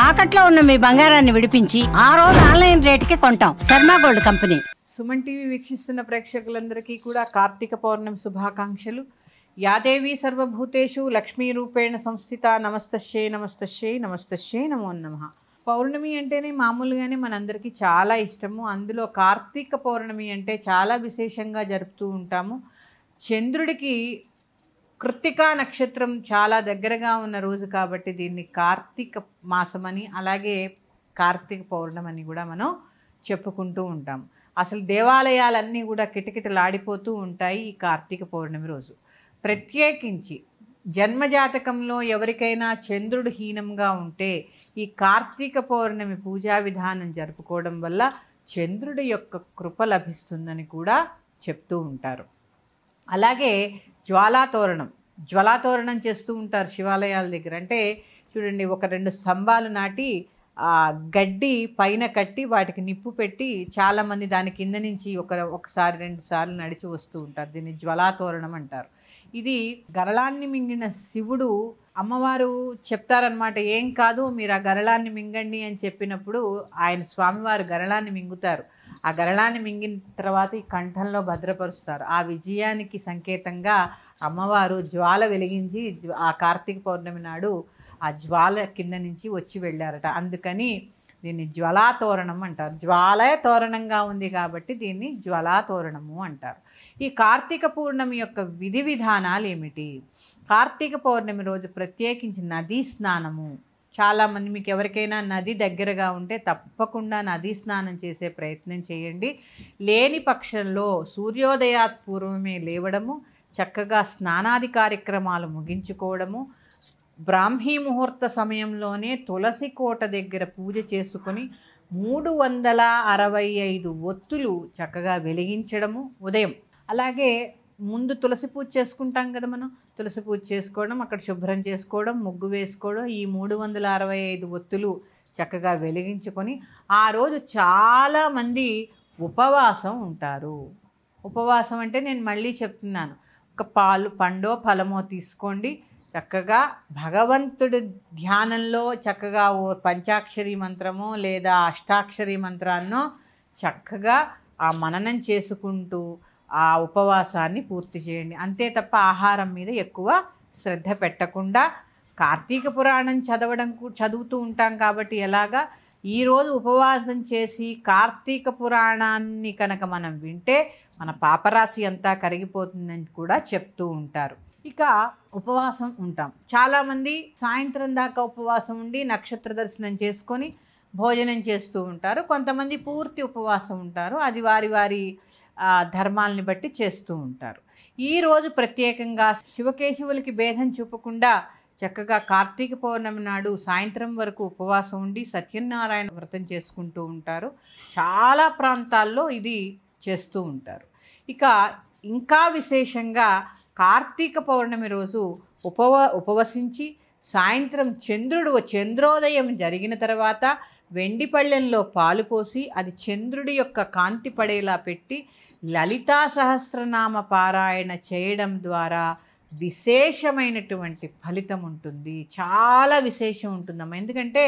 తాకట్లో ఉన్న మీ బంగారాన్ని విడిపించి ఆ రోజు ఆన్లైన్ రేటుకి కొంటాం. Sharma gold company. Suman TV వీక్షిస్తున్న ప్రేక్షకులందరికీ కూడా కార్తీక పౌర్ణమి శుభాకాంక్షలు. యాదేవి సర్వభూతేషు లక్ష్మీ రూపేణ సంస్థిత. నమస్తశ్యై నమస్తశ్యై నమస్తశ్యై నమో నమః. పౌర్ణమి అంటేనే మామూలుగానే మనందరికీ చాలా ఇష్టము. అందులో కార్తీక పౌర్ణమి అంటే చాలా విశేషంగా జరుపుతూ ఉంటాము. చంద్రుడికి కృత్తికా నక్షత్రం చాలా దగ్గరగా ఉన్న రోజు కాబట్టి దీన్ని కార్తీక మాసమని, అలాగే కార్తీక పౌర్ణమని కూడా మనం చెప్పుకుంటూ ఉంటాం. అసలు దేవాలయాలన్నీ కూడా కిటకిటలాడిపోతూ ఉంటాయి ఈ కార్తీక పౌర్ణమి రోజు. ప్రత్యేకించి జన్మజాతకంలో ఎవరికైనా చంద్రుడు హీనంగా ఉంటే ఈ కార్తీక పౌర్ణమి పూజా విధానం జరుపుకోవడం వల్ల చంద్రుడి యొక్క కృప లభిస్తుందని కూడా చెప్తూ ఉంటారు. అలాగే జ్వాలాతోరణం చేస్తూ ఉంటారు శివాలయాల దగ్గర. అంటే చూడండి, ఒక 2 స్తంభాలు నాటి గడ్డి పైన కట్టి వాటికి నిప్పు పెట్టి చాలామంది దాని కింద నుంచి ఒకసారి 2 సార్లు నడిచి వస్తూ ఉంటారు. దీన్ని జ్వాలాతోరణం అంటారు. ఇది గరళాన్ని మింగిన శివుడు, అమ్మవారు చెప్తారనమాట, ఏం కాదు మీరు ఆ గరళాన్ని మింగండి అని చెప్పినప్పుడు ఆయన స్వామివారు గరళాన్ని మింగుతారు. ఆ గరళాన్ని మింగిన తర్వాత ఈ కంఠంలో భద్రపరుస్తారు. ఆ విజయానికి సంకేతంగా అమ్మవారు జ్వాల వెలిగించి ఆ కార్తీక పౌర్ణమి నాడు ఆ జ్వాల కింద నుంచి వచ్చి వెళ్ళారట. అందుకని దీన్ని జ్వాలాతోరణం అంటారు. జ్వాలే తోరణంగా ఉంది కాబట్టి దీన్ని జ్వాలాతోరణము అంటారు. ఈ కార్తీక పౌర్ణమి యొక్క విధి విధానాలు ఏమిటి? కార్తీక పౌర్ణమి రోజు ప్రత్యేకించి నదీ స్నానము. చాలామంది, మీకు ఎవరికైనా నది దగ్గరగా ఉంటే తప్పకుండా నదీ స్నానం చేసే ప్రయత్నం చేయండి. లేని పక్షంలో సూర్యోదయాత్ పూర్వమే లేవడము, చక్కగా స్నానాది కార్యక్రమాలు ముగించుకోవడము, బ్రాహ్మీ ముహూర్త సమయంలోనే తులసి కోట దగ్గర పూజ చేసుకొని 365 ఒత్తులు చక్కగా వెలిగించడము ఉదయం. అలాగే ముందు తులసి పూజ చేసుకుంటాం కదా మనం, తులసి పూజ చేసుకోవడం, అక్కడ శుభ్రం చేసుకోవడం, ముగ్గు వేసుకోవడం, ఈ 365 ఒత్తులు చక్కగా వెలిగించుకొని ఆ రోజు చాలామంది ఉపవాసం ఉంటారు. ఉపవాసం అంటే నేను మళ్ళీ చెప్తున్నాను, ఒక పండో ఫలమో తీసుకోండి, చక్కగా భగవంతుడి ధ్యానంలో చక్కగా ఓ పంచాక్షరి మంత్రమో లేదా అష్టాక్షరి మంత్రాన్నో చక్కగా ఆ మననం చేసుకుంటూ ఆ ఉపవాసాన్ని పూర్తి చేయండి. అంతే తప్ప ఆహారం మీద ఎక్కువ శ్రద్ధ పెట్టకుండా, కార్తీక పురాణం చదువుతూ ఉంటాం కాబట్టి ఎలాగా ఈరోజు ఉపవాసం చేసి కార్తీక పురాణాన్ని కనుక మనం వింటే మన పాపరాశి అంతా కరిగిపోతుందని కూడా చెప్తూ ఉంటారు. ఇక ఉపవాసం ఉంటాం. చాలామంది సాయంత్రం దాకా ఉపవాసం ఉండి నక్షత్ర దర్శనం చేసుకొని భోజనం చేస్తూ ఉంటారు. కొంతమంది పూర్తి ఉపవాసం ఉంటారు. అది వారి వారి ధర్మాలని బట్టి చేస్తూ ఉంటారు. ఈరోజు ప్రత్యేకంగా శివకేశవులకి భేదం చూపకుండా చక్కగా కార్తీక పౌర్ణమి నాడు సాయంత్రం వరకు ఉపవాసం ఉండి సత్యనారాయణ వ్రతం చేసుకుంటూ ఉంటారు. చాలా ప్రాంతాల్లో ఇది చేస్తూ ఉంటారు. ఇక ఇంకా విశేషంగా కార్తీక పౌర్ణమి రోజు ఉపవసించి సాయంత్రం చంద్రోదయం జరిగిన తర్వాత వెండి పళ్ళెంలో పాలు పోసి అది చంద్రుడి యొక్క కాంతి పడేలా పెట్టి లలితా సహస్రనామ పారాయణ చేయడం ద్వారా విశేషమైనటువంటి ఫలితం ఉంటుంది. చాలా విశేషం ఉంటుందమ్మా. ఎందుకంటే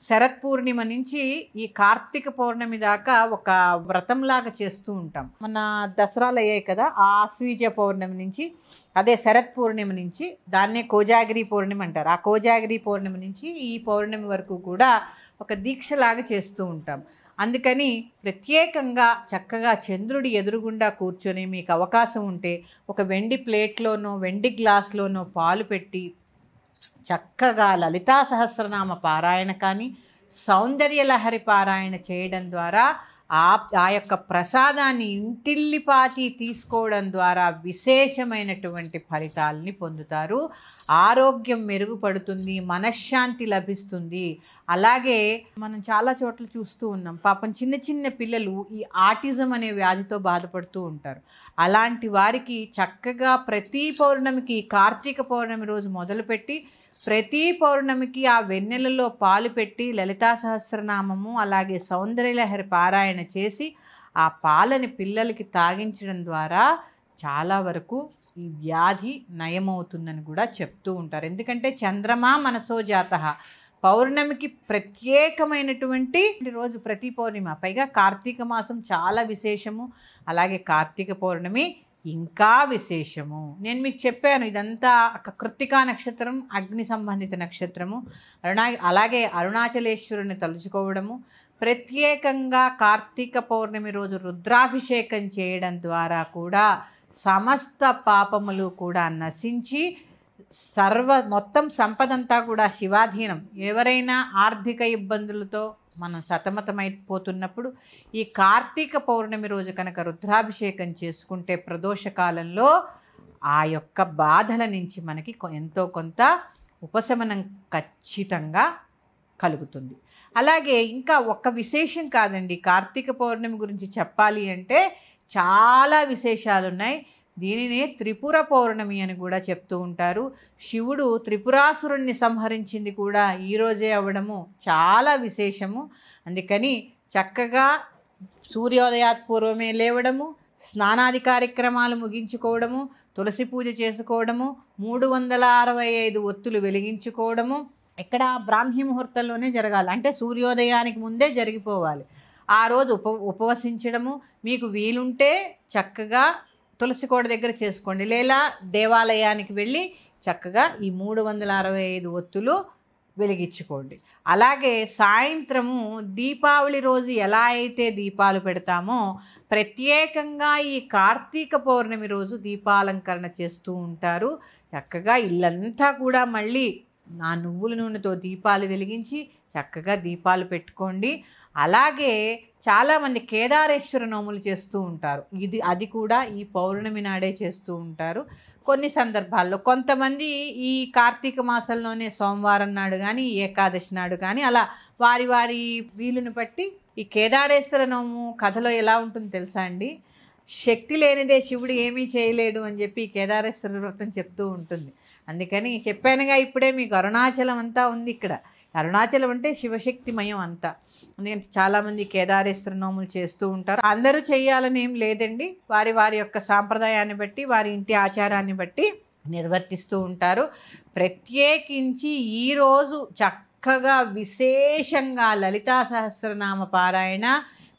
శరత్ పూర్ణిమ నుంచి ఈ కార్తీక పౌర్ణమి దాకా ఒక వ్రతంలాగా చేస్తూ ఉంటాం. మన దసరాలు అయ్యాయి కదా, ఆ ఆశ్వీజ పౌర్ణమి నుంచి, అదే శరత్ పూర్ణిమ నుంచి, దాన్నే కోజాగిరి పౌర్ణమి అంటారు. ఆ కోజాగిరి పౌర్ణమి నుంచి ఈ పౌర్ణమి వరకు కూడా ఒక దీక్షలాగా చేస్తూ ఉంటాం. అందుకని ప్రత్యేకంగా చక్కగా చంద్రుడి ఎదురుగుండా కూర్చొని మీకు అవకాశం ఉంటే ఒక వెండి ప్లేట్లోనో వెండి గ్లాస్లోనో పాలు పెట్టి చక్కగా లలితా సహస్రనామ పారాయణ కానీ సౌందర్యలహరి పారాయణ చేయడం ద్వారా ఆ యొక్క ప్రసాదాన్ని ఇంటిల్లిపాతి తీసుకోవడం ద్వారా విశేషమైనటువంటి ఫలితాలని పొందుతారు. ఆరోగ్యం మెరుగుపడుతుంది, మనశ్శాంతి లభిస్తుంది. అలాగే మనం చాలా చోట్ల చూస్తూ ఉన్నాం, పాపం చిన్న చిన్న పిల్లలు ఈ ఆటిజం అనే వ్యాధితో బాధపడుతూ ఉంటారు. అలాంటి వారికి చక్కగా ప్రతి పౌర్ణమికి, కార్తీక పౌర్ణమి రోజు మొదలుపెట్టి ప్రతి పౌర్ణమికి ఆ వెన్నెలలో పాలు పెట్టి లలితా సహస్రనామము అలాగే సౌందర్యలహరి పారాయణ చేసి ఆ పాలని పిల్లలకి తాగించడం ద్వారా చాలా వరకు ఈ వ్యాధి నయమవుతుందని కూడా చెప్తూ ఉంటారు. ఎందుకంటే చంద్రమా మనసో జాతః, పౌర్ణమికి ప్రత్యేకమైనటువంటి రోజు ప్రతి పౌర్ణిమ, పైగా కార్తీక మాసం చాలా విశేషము. అలాగే కార్తీక పౌర్ణమి ఇంకా విశేషము. నేను మీకు చెప్పాను ఇదంతా కృత్తికా నక్షత్రం, అగ్ని సంబంధిత నక్షత్రము. అలాగే అరుణాచలేశ్వరుని తలుచుకోవడము, ప్రత్యేకంగా కార్తీక పౌర్ణమి రోజు రుద్రాభిషేకం చేయడం ద్వారా కూడా సమస్త పాపములు కూడా నశించి మొత్తం సంపదంతా కూడా శివాధీనం. ఎవరైనా ఆర్థిక ఇబ్బందులతో మనం సతమతమైపోతున్నప్పుడు ఈ కార్తీక పౌర్ణమి రోజు కనుక రుద్రాభిషేకం చేసుకుంటే ప్రదోషకాలంలో ఆ యొక్క బాధల నుంచి మనకి ఎంతో కొంత ఉపశమనం ఖచ్చితంగా కలుగుతుంది. అలాగే ఇంకా ఒక్క విశేషం కాదండి, కార్తీక పౌర్ణమి గురించి చెప్పాలి అంటే చాలా విశేషాలు ఉన్నాయి. దీనినే త్రిపుర పౌర్ణమి అని కూడా చెప్తూ ఉంటారు. శివుడు త్రిపురాసురుణ్ణి సంహరించింది కూడా ఈరోజే అవ్వడము చాలా విశేషము. అందుకని చక్కగా సూర్యోదయాత్ పూర్వమే లేవడము, స్నానాది కార్యక్రమాలు ముగించుకోవడము, తులసి పూజ చేసుకోవడము, 365 ఒత్తులు వెలిగించుకోవడము. ఇక్కడ బ్రాహ్మీ ముహూర్తంలోనే జరగాలి, అంటే సూర్యోదయానికి ముందే జరిగిపోవాలి. ఆ రోజు ఉపవసించడము. మీకు వీలుంటే చక్కగా తులసి కోట దగ్గర చేసుకోండి, లేదా దేవాలయానికి వెళ్ళి చక్కగా ఈ 365 ఒత్తులు వెలిగించుకోండి. అలాగే సాయంత్రము దీపావళి రోజు ఎలా అయితే దీపాలు పెడతామో ప్రత్యేకంగా ఈ కార్తీక పౌర్ణమి రోజు దీపాలంకరణ చేస్తూ ఉంటారు. చక్కగా ఇల్లంతా కూడా మళ్ళీ నా నువ్వుల నూనెతో దీపాలు వెలిగించి చక్కగా దీపాలు పెట్టుకోండి. అలాగే చాలామంది కేదారేశ్వర నోములు చేస్తూ ఉంటారు. అది కూడా ఈ పౌర్ణమి నాడే చేస్తూ ఉంటారు. కొన్ని సందర్భాల్లో కొంతమంది ఈ కార్తీక మాసంలోనే సోమవారం నాడు కానీ ఏకాదశి నాడు కానీ అలా వారి వారి వీలుని బట్టి ఈ కేదారేశ్వర నోము కథలో ఎలా ఉంటుందో తెలుసా అండి? శక్తి లేనిదే శివుడు ఏమీ చేయలేడు అని చెప్పి కేదారేశ్వర వ్రతం చెప్తూ ఉంటుంది. అందుకని చెప్పానుగా ఇప్పుడే మీకు అరుణాచలం అంతా ఉంది ఇక్కడ. అరుణాచలం అంటే శివశక్తిమయం అంతా. ఎందుకంటే చాలామంది కేదారేశ్వర నోములు చేస్తూ ఉంటారు. అందరూ చేయాలని ఏం లేదండి, వారి వారి యొక్క సాంప్రదాయాన్ని బట్టి వారి ఇంటి ఆచారాన్ని బట్టి నిర్వర్తిస్తూ ఉంటారు. ప్రత్యేకించి ఈరోజు చక్కగా విశేషంగా లలితా సహస్రనామ పారాయణ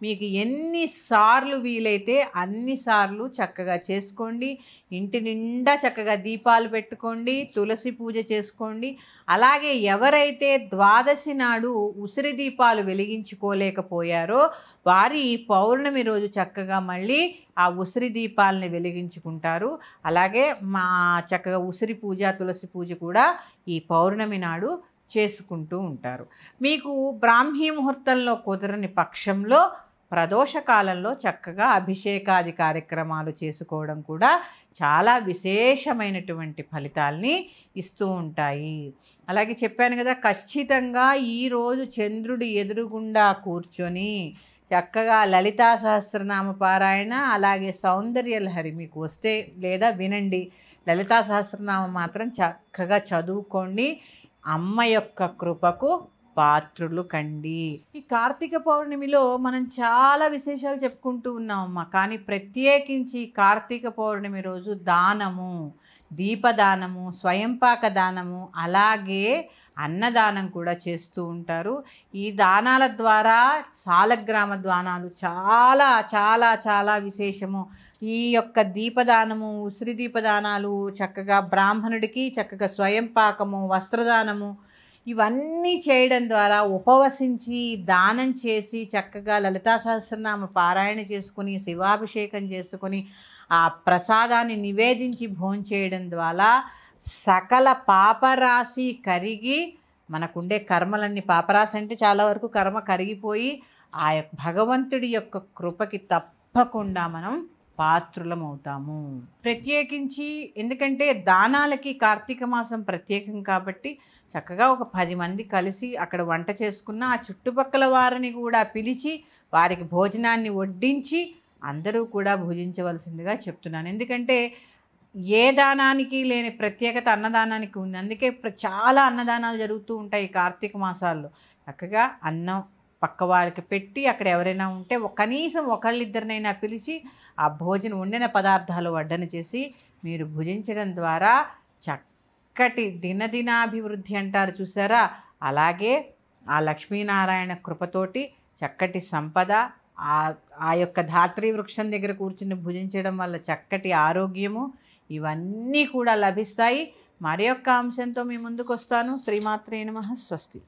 మీకు ఎన్నిసార్లు వీలైతే అన్నిసార్లు చక్కగా చేసుకోండి. ఇంటి నిండా చక్కగా దీపాలు పెట్టుకోండి, తులసి పూజ చేసుకోండి. అలాగే ఎవరైతే ద్వాదశి నాడు ఉసిరి దీపాలు వెలిగించుకోలేకపోయారో వారి పౌర్ణమి రోజు చక్కగా మళ్ళీ ఆ ఉసిరి దీపాలని వెలిగించుకుంటారు. అలాగే చక్కగా ఉసిరి పూజ, తులసి పూజ కూడా ఈ పౌర్ణమి నాడు చేసుకుంటూ ఉంటారు. మీకు బ్రాహ్మీ ముహూర్తంలో కుదరని పక్షంలో ప్రదోషకాలంలో చక్కగా అభిషేకాది కార్యక్రమాలు చేసుకోవడం కూడా చాలా విశేషమైనటువంటి ఫలితాల్ని ఇస్తూ ఉంటాయి. అలాగే చెప్పాను కదా, ఖచ్చితంగా ఈరోజు చంద్రుడి ఎదురుగుండా కూర్చొని చక్కగా లలితా సహస్రనామ పారాయణ, అలాగే సౌందర్యలహరి మీకు వస్తే లేదా వినండి. లలితా సహస్రనామం మాత్రం చక్కగా చదువుకోండి. అమ్మ యొక్క కృపకు పాత్రులు కండి. ఈ కార్తీక పౌర్ణమిలో మనం చాలా విశేషాలు చెప్పుకుంటూ ఉన్నామమ్మా. కానీ ప్రత్యేకించి కార్తీక పౌర్ణమి రోజు దానము, దీపదానము, స్వయంపాక దానము, అలాగే అన్నదానం కూడా చేస్తూ ఉంటారు. ఈ దానాల ద్వారా సాలగ్రామ దానాలు చాలా చాలా చాలా విశేషము. ఈ యొక్క దీపదానము, ఉసిరి దీపదానాలు చక్కగా బ్రాహ్మణుడికి చక్కగా స్వయంపాకము, వస్త్రదానము ఇవన్నీ చేయడం ద్వారా ఉపవసించి దానం చేసి చక్కగా లలితా సహస్రనామ పారాయణ చేసుకుని శివాభిషేకం చేసుకొని ఆ ప్రసాదాన్ని నివేదించి భోంచేయడం ద్వారా సకల పాపరాశి కరిగి మనకుండే కర్మలన్నీ, పాపరాశి అంటే చాలా వరకు కర్మ కరిగిపోయి ఆ భగవంతుడి యొక్క కృపకి తప్పకుండా మనం పాత్రులమవుతాము. ప్రత్యేకించి ఎందుకంటే దానాలకి కార్తీక మాసం ప్రత్యేకం కాబట్టి చక్కగా ఒక 10 మంది కలిసి అక్కడ వంట చేసుకున్న ఆ చుట్టుపక్కల వారిని కూడా పిలిచి వారికి భోజనాన్ని వడ్డించి అందరూ కూడా భుజించవలసిందిగా చెప్తున్నాను. ఎందుకంటే ఏ దానానికి లేని ప్రత్యేకత అన్నదానానికి ఉంది. అందుకే చాలా అన్నదానాలు జరుగుతూ ఉంటాయి ఈ కార్తీక మాసాల్లో. చక్కగా అన్నం పక్క వారికి పెట్టి అక్కడ ఎవరైనా ఉంటే కనీసం ఒకళ్ళిద్దరినైనా పిలిచి ఆ భోజనం వండిన పదార్థాలు వడ్డన చేసి మీరు భుజించడం ద్వారా చక్కటి దినదినాభివృద్ధి అంటారు చూసారా, అలాగే ఆ లక్ష్మీనారాయణ కృపతోటి చక్కటి సంపద, ఆ యొక్క ధాత్రి వృక్షం దగ్గర కూర్చుని భుజించడం వల్ల చక్కటి ఆరోగ్యము, ఇవన్నీ కూడా లభిస్తాయి. మరి యొక్క అంశంతో మీ ముందుకు వస్తాను. శ్రీమాత్రే నమః. స్వస్తి.